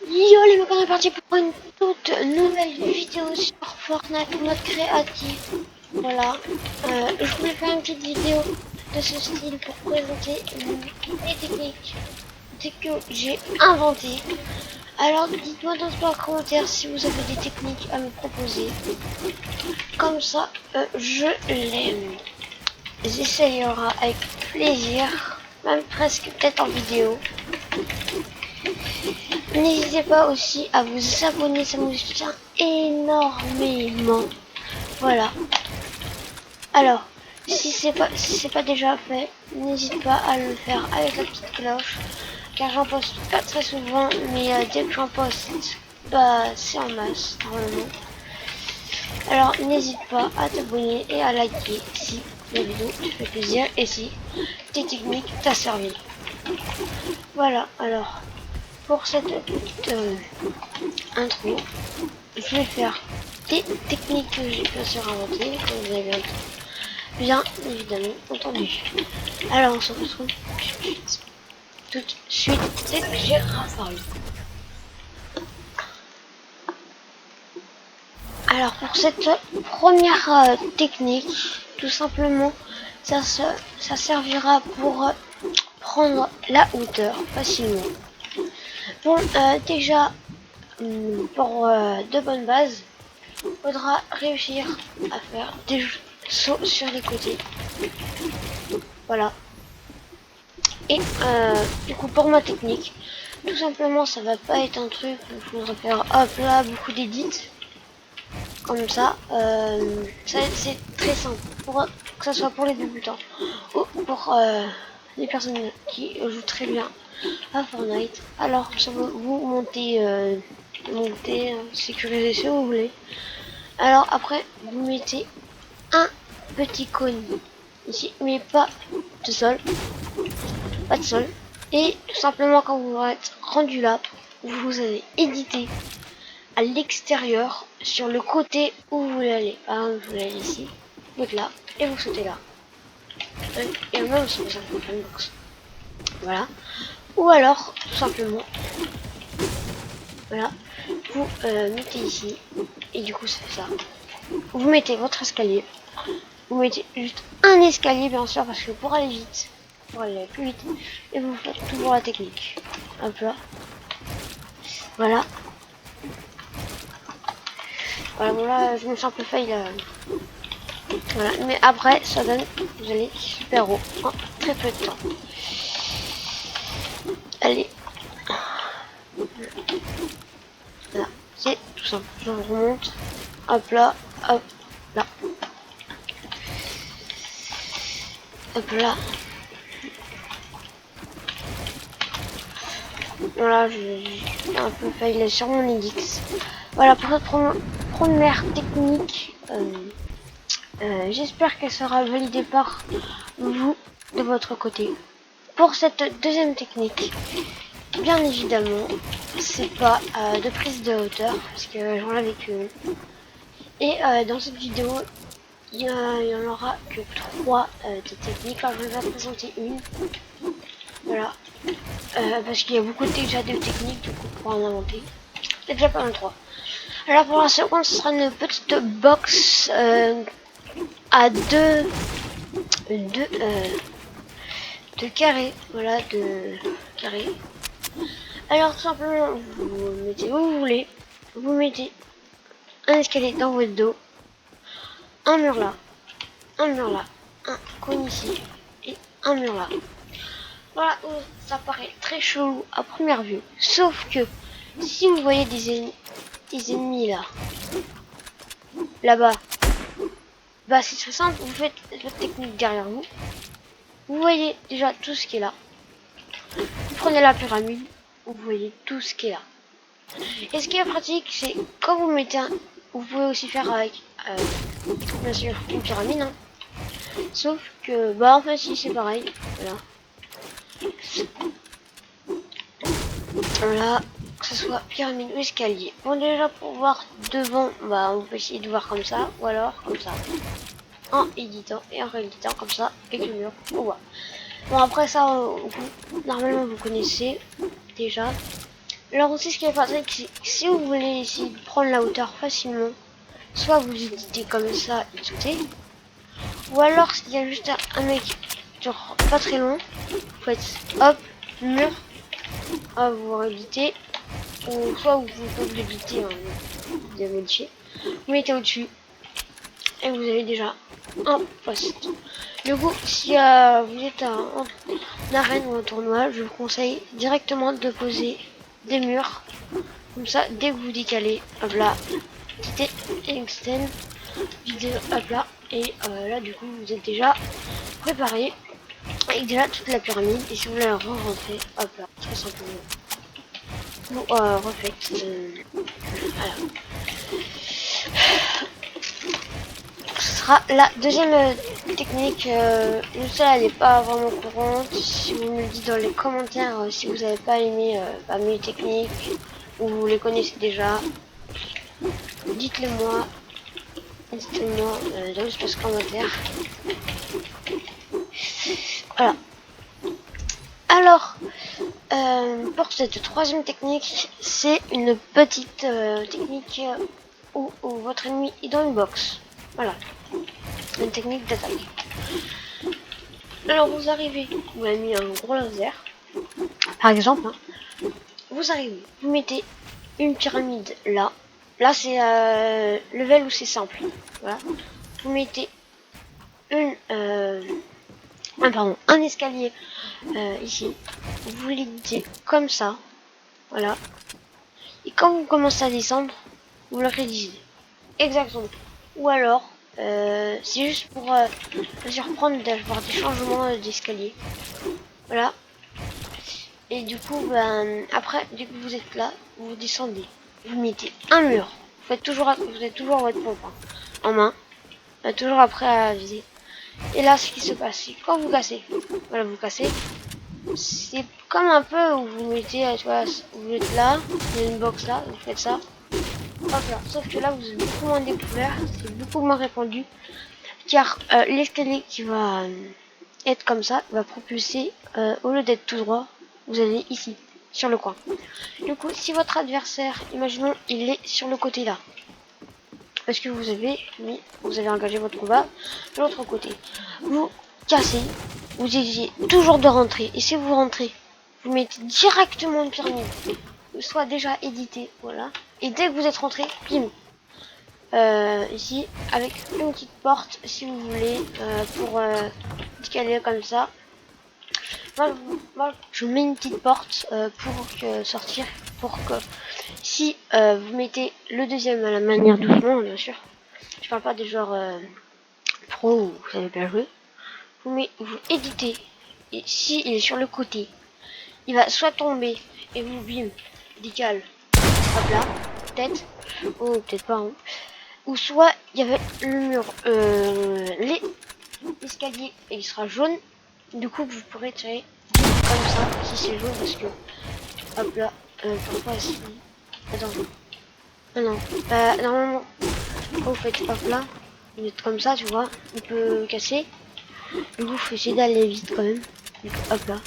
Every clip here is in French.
Yo les mecs, on est parti pour une toute nouvelle vidéo sur Fortnite mode créatif. Voilà, je voulais faire une petite vidéo de ce style pour présenter les techniques que j'ai inventées. Alors dites-moi dans les commentaires si vous avez des techniques à me proposer. Comme ça, je les essayera avec plaisir, même presque peut-être en vidéo. N'hésitez pas aussi à vous abonner, ça me soutient énormément. Voilà. Alors, si c'est pas déjà fait, n'hésite pas à le faire avec la petite cloche, car j'en poste pas très souvent, mais dès que j'en poste, bah c'est en masse normalement. Alors n'hésite pas à t'abonner et à liker si la vidéo te fait plaisir et si tes techniques t'a servi. Voilà, alors pour cette petite intro, je vais faire des techniques que j'ai bien sûr inventées, comme vous avez bien évidemment entendu. Alors on se retrouve tout de suite dès que j'ai réapparu. Alors pour cette première technique, tout simplement, ça servira pour prendre la hauteur facilement. Bon, déjà, pour de bonnes bases, il faudra réussir à faire des sauts sur les côtés. Voilà. Et du coup, pour ma technique, tout simplement, ça va pas être un truc où il faudra faire hop là beaucoup d'édits. Comme ça, c'est très simple, pour que ce soit pour les débutants ou pour les personnes qui jouent très bien à Fortnite. Alors ça va vous monter, sécuriser si vous voulez. Alors après vous mettez un petit cône ici, mais pas de sol, et tout simplement quand vous êtes rendu là, vous allez éditer à l'extérieur sur le côté où vous voulez aller. Par exemple, vous voulez aller ici, vous êtes là et vous sautez là. Et même si vous avez une box. Voilà. Ou alors, tout simplement, voilà, vous mettez ici et du coup ça fait ça. Vous mettez votre escalier. Vous mettez juste un escalier bien sûr parce que pour aller vite, pour aller plus vite, et vous faites toujours la technique. Hop là. Voilà. Voilà, bon là je me sens un peu fail. Voilà, mais après ça donne, vous allez super haut en très peu de temps. Allez. Voilà, c'est tout simple. Je remonte. Hop là, hop là. Hop là. Voilà, j'ai un peu failli sur mon edix. Voilà pour cette première technique. J'espère qu'elle sera validée par vous de votre côté. Pour cette deuxième technique, bien évidemment, c'est pas de prise de hauteur parce que j'en avais qu'une. Et dans cette vidéo, il y en aura que 3 de techniques. Alors je vais vous présenter une. Voilà. Parce qu'il y a beaucoup déjà de techniques du coup pour en inventer. C'est déjà pas mal 3. Alors pour la seconde, ce sera une petite box à deux carrés. Voilà, de carrés. Alors tout simplement, vous mettez où vous voulez. Vous mettez un escalier dans votre dos. Un mur là. Un mur là. Un cône ici. Et un mur là. Voilà, ça paraît très chelou à première vue. Sauf que si vous voyez des ennemis là, là-bas, bah c'est très simple. Vous faites votre technique derrière vous. Vous voyez déjà tout ce qui est là. Vous prenez la pyramide. Vous voyez tout ce qui est là. Et ce qui est pratique, c'est quand vous mettez un... Vous pouvez aussi faire avec, bien sûr, une pyramide. Hein. Sauf que, bah en fait, si c'est pareil. Voilà. Voilà, que ce soit pyramide ou escalier. Bon, déjà pour voir devant, bah on peut essayer de voir comme ça, ou alors comme ça. En éditant et en rééditant comme ça, avec le mur, on voit. Bon, après ça, normalement vous connaissez déjà. Alors aussi, ce qui est pratique, c'est que si vous voulez essayer de prendre la hauteur facilement, soit vous éditez comme ça, éditez, ou alors s'il y a juste un mec genre pas très loin, vous faites hop, mur, à vous éditer, ou soit vous pouvez l'éditer, hein, vous modifier, vous mettez au-dessus, et vous avez déjà un poste. Du coup, si vous êtes en arène ou en tournoi, je vous conseille directement de poser des murs. Comme ça, dès que vous décalez, hop là, quittez et extend, vidéo, hop là, et là du coup vous êtes déjà préparé avec déjà toute la pyramide. Et si vous voulez re-rentrer, hop là, très simplement, vous refaites, voilà. Ce sera la deuxième technique. Celle elle n'est pas vraiment courante. Si vous me le dites dans les commentaires, si vous n'avez pas aimé mes techniques ou vous les connaissez déjà, dites-le moi. Dites-le-moi dans l'espace commentaire. Voilà. Alors, pour cette troisième technique, c'est une petite technique où votre ennemi est dans une box. Voilà. Une technique d'attaque. Alors vous arrivez, vous avez mis un gros laser, par exemple, hein. Vous arrivez, vous mettez une pyramide là. Là c'est level où c'est simple. Voilà. Vous mettez un escalier ici. Vous l'éditez comme ça. Voilà. Et quand vous commencez à descendre, vous le rédigez. Exactement. Ou alors, c'est juste pour surprendre d'avoir des changements d'escalier. Voilà. Et du coup, après, dès que vous êtes là, vous descendez. Vous mettez un mur. Vous êtes toujours votre pompe en main. Toujours après à viser. Et là, ce qui se passe, c'est quand vous cassez. Voilà, vous cassez. C'est comme un peu où vous mettez, tu vois, vous êtes là, il y a une box là, vous faites ça. Hop là. Sauf que là, vous avez beaucoup moins découvert, c'est beaucoup moins répandu. Car l'escalier qui va être comme ça va propulser, au lieu d'être tout droit, vous allez ici, sur le coin. Du coup, si votre adversaire, imaginons, il est sur le côté là, parce que vous avez engagé votre combat de l'autre côté, vous cassez, vous essayez toujours de rentrer, et si vous rentrez, vous mettez directement une pyramide, soit déjà édité, voilà, et dès que vous êtes rentré, bim, ici avec une petite porte si vous voulez, pour décaler comme ça. Moi, je mets une petite porte sortir, pour que si vous mettez le deuxième à la manière doucement, bien sûr, je parle pas des joueurs pro où vous savez bien jouer, vous éditez, et si il est sur le côté, il va soit tomber et vous bim, décale, hop là, peut-être, ou peut-être pas, hein. Ou soit il y avait le mur, l'escalier et il sera jaune. Du coup vous pourrez tirer comme ça si c'est jaune, parce que hop là, pourquoi si, attends, ah non, normalement quand vous faites hop là, vous êtes comme ça, tu vois, il peut casser. Du coup faut essayer d'aller vite quand même. Donc, hop là,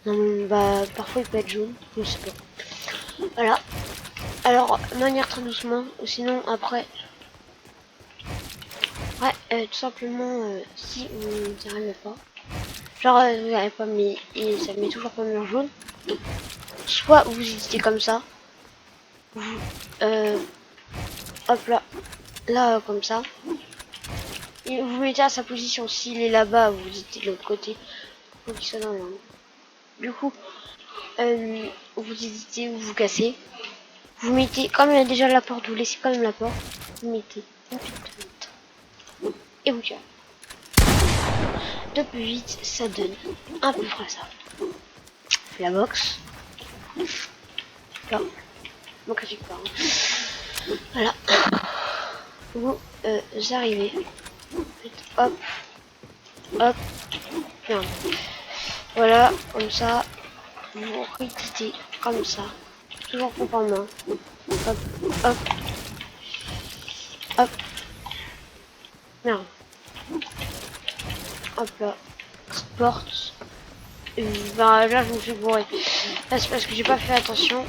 non, parfois il peut être jaune, je sais pas. Voilà. Alors manière très doucement, sinon après. Ouais, tout simplement, si vous n'y arrivez pas, genre vous n'arrivez pas, mais ça met toujours pas mur jaune, soit vous hésitez comme ça, vous, hop là, comme ça, et vous mettez à sa position. S'il est là-bas, vous hésitez de l'autre côté, faut qu'il soit dans l'angle. Du coup, vous hésitez ou vous cassez, vous mettez, comme il y a déjà la porte, vous laissez quand même la porte, vous mettez une petite fenêtre, et vous tirez. De plus vite, ça donne à peu près ça. La box. Là. Donc je pas. Hein. Voilà. Vous arrivez. Hop. Hop. Bien. Voilà, comme ça. Vous requittez comme ça. Toujours pompe en main. Hop. Hop. Hop. Merde. Hop là. Porte. Là je me suis bourré. Là c'est parce que j'ai pas fait attention.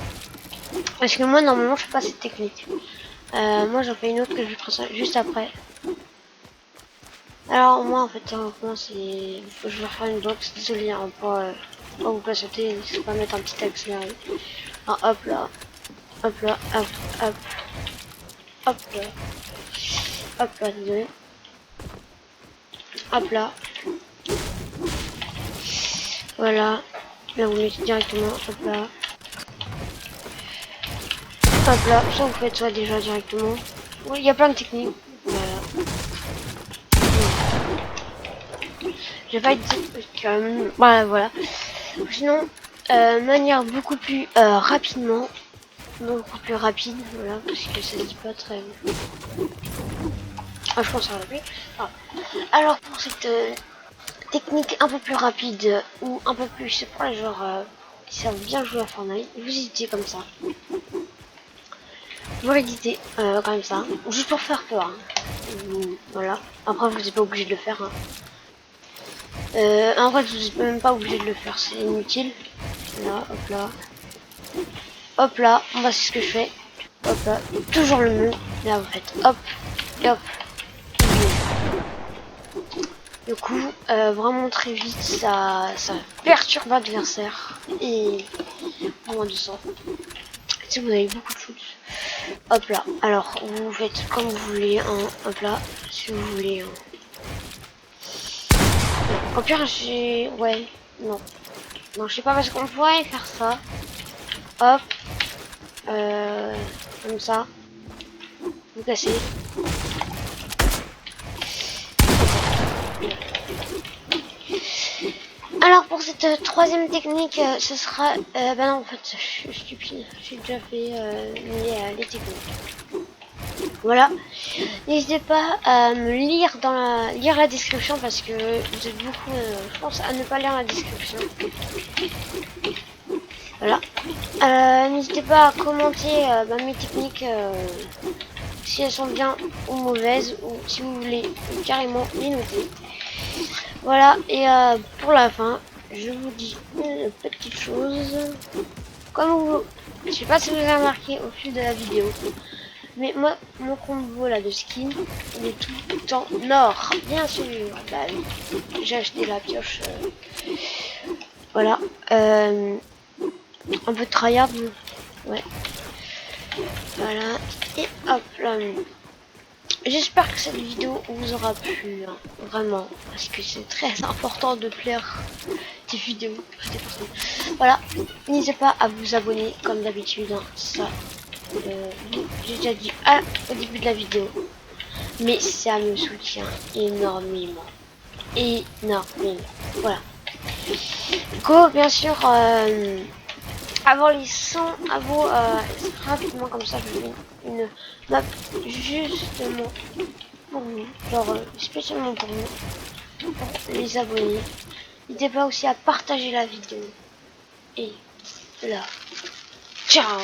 Parce que moi normalement je fais pas cette technique. Moi j'en fais une autre que je ferai ça juste après. Alors moi en fait théoriquement c'est... Je vais faire une box, désolé hein, pour vous pas sauter, je vais pas mettre un petit accéléré. Alors, hop là, hop là, hop, hop, hop là, hop là, désolé. Hop là. Voilà. Là vous mettez directement, hop là. Hop là, soit vous faites ça déjà directement. Oui, il y a plein de techniques. Voilà. J'ai pas dit voilà. Sinon, manière beaucoup plus rapidement, beaucoup plus rapide, voilà, parce que ça se dit pas très. Ah, je pense à la ah. Alors pour cette technique un peu plus rapide ou un peu plus pour les joueurs qui savent bien jouer à Fortnite, vous éditez comme ça. Vous l'éditez comme ça, juste pour faire peur. Hein. Voilà. Après vous n'êtes pas obligé de le faire. Hein. En vrai, vous n'êtes même pas obligé de le faire, c'est inutile. Là, hop là. Hop là, c'est ce que je fais. Hop là, toujours le même. Là, vous faites hop, et hop. Du coup, vraiment très vite, ça perturbe l'adversaire. Et moins de ça. Si vous avez beaucoup de choses. Hop là, alors vous faites comme vous voulez, hein. Hop là, si vous voulez. Hein. Au pire, j'ai... Ouais, non. Non, je sais pas, parce qu'on pourrait faire ça. Hop. Comme ça. Vous cassez. Alors pour cette troisième technique, ce sera... bah non, en fait, je suis stupide. J'ai déjà fait les techniques. Voilà. N'hésitez pas à me lire lire la description parce que vous êtes beaucoup, je pense, à ne pas lire la description. Voilà. N'hésitez pas à commenter mes techniques si elles sont bien ou mauvaises ou si vous voulez carrément les noter. Voilà. Et pour la fin, je vous dis une petite chose. Comme vous, je sais pas si vous avez remarqué au fil de la vidéo. Mais moi, mon combo là de skin, il est tout le temps nord. Bien sûr. Bah oui. J'ai acheté la pioche. Voilà. Un peu de tryhard. Ouais. Voilà. Et hop là. J'espère que cette vidéo vous aura plu. Hein, vraiment. Parce que c'est très important de plaire des vidéos. Voilà. N'hésitez pas à vous abonner comme d'habitude. Hein, ça. J'ai déjà dit au début de la vidéo, mais ça me soutient énormément, voilà. Go, bien sûr, avant les sons, rapidement comme ça, je fais une map justement pour vous, genre spécialement pour vous, pour les abonnés. N'hésitez pas aussi à partager la vidéo et là, ciao.